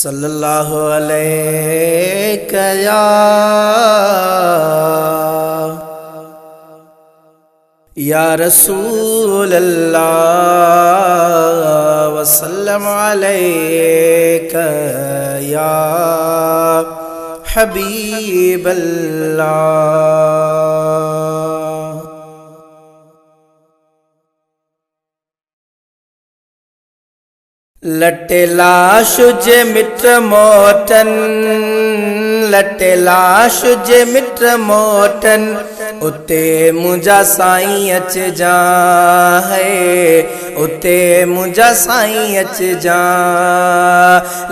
सल्लल्लाहु अलैहि या रसूल अल्लाह वसल्लम अलैका या हबीब अल्लाह। लटे लाश जे मिट मोटन, लटे लाश जे मिट मोटन, उते मुंहिंजा साईं अचजा है, उते मुंहिंजा साईं अचजा।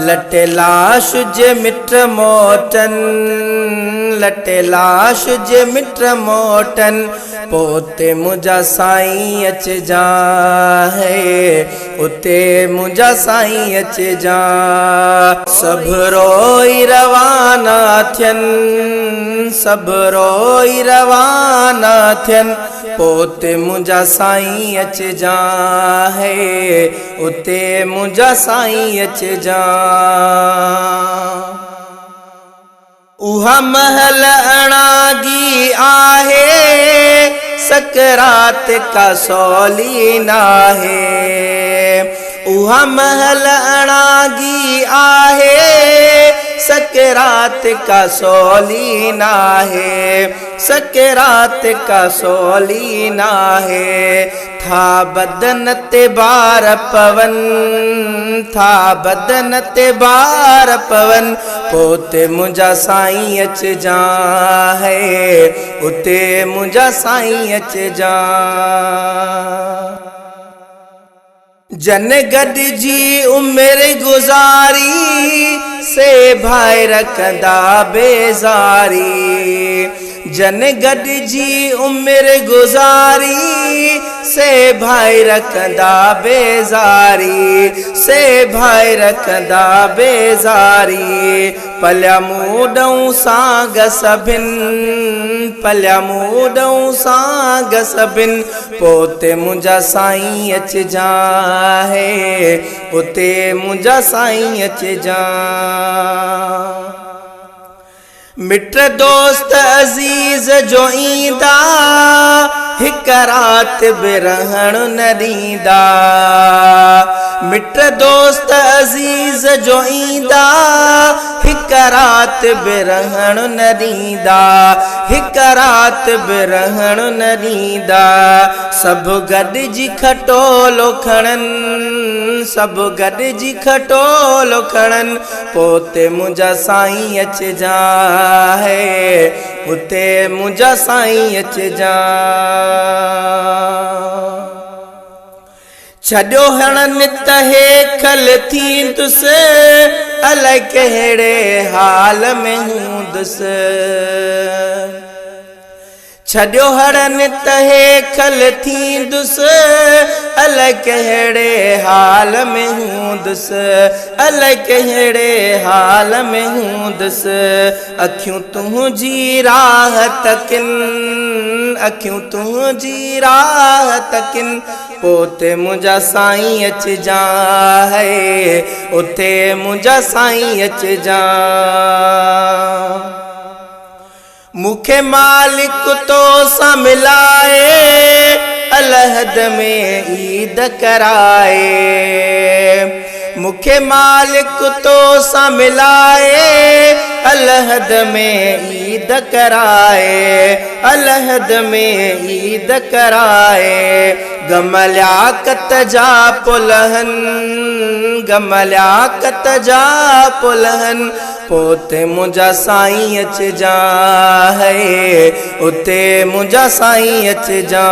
लटे लाश जे मिट मोटन, लटे लाश जे मिट मोटन, पोते मुंहिंजा साईं अचजा है, उते मुंहिंजा साईं अचजा। सभु रोई रवाना थियनि, सभु रोई रवाना थियनि, पोते मुंहिंजा साईं अचजा है, उते मुंहिंजा साईं अचजा। उहा महल अणागी आहे, सकरात का सौली नाहे। उहा महल अणागी आहे, सकरात का सौली नाहे, सकरात का सौली नाहे। था बदन ते बार पवन, था बदन ते बार पवन, पोते मुंहिंजा साईं अचजा है, उते मुंहिंजा साईं अचजा। जन गॾिजी उमिरि गुज़ारी, से भाई रखंदा बेज़ारी। जन गॾिजी उमिरि गुज़ारी, से भाई रखंदा बेज़ारी, से भाई रखंदा बेज़ारी। पलिया मूडऊं साग सभिनि, पलिया मूडऊं साग सभिनि, पोते मुंहिंजा साईं अचजा है, उते मुंहिंजा साईं अचजा। मिट दोस्त अज़ीज़ जो ईंदा, हिक रात बि रहण न ॾींदा। मिट दोस्त अज़ीज़ जो ईंदा, हिक रात बि रहण न ॾींदा, हिक रात बि रहण न ॾींदा। सभु गॾिजी खटोलो खणनि, सभु गॾिजी खटोलो खणनि, पोते मुंहिंजा साईं अचजा है, उते मुंहिंजा साईं अचजा। छॾियो हणनि त हेखल थींदुसि, अलाए कहिड़े हाल में हूंदुसि। छॾियो हणनि त हेखल थींदुसि, अलाए कहिड़े हाल में हूंदुसि, अलाए कहिड़े हाल में हूंदुसि। अखियूं तुंहिंजी राह तकिन, अखियूं तुंहिंजी राह तकिन, पोते मुंहिंजा साईं अचजा है, उते मुंहिंजा साईं अचजा। मूंखे मालिक तो सां मिलाए, अलहद में ईद कराए। मूंखे मालिक तो सां मिलाए, अलहद में ईद कराए, अलहद में ईद कराए। गमलियाकत जा पुलहन, गमलियाकत जा पुलहन, पोते मुंहिंजा साईं अचजा है, उते मुंहिंजा साईं अचजा।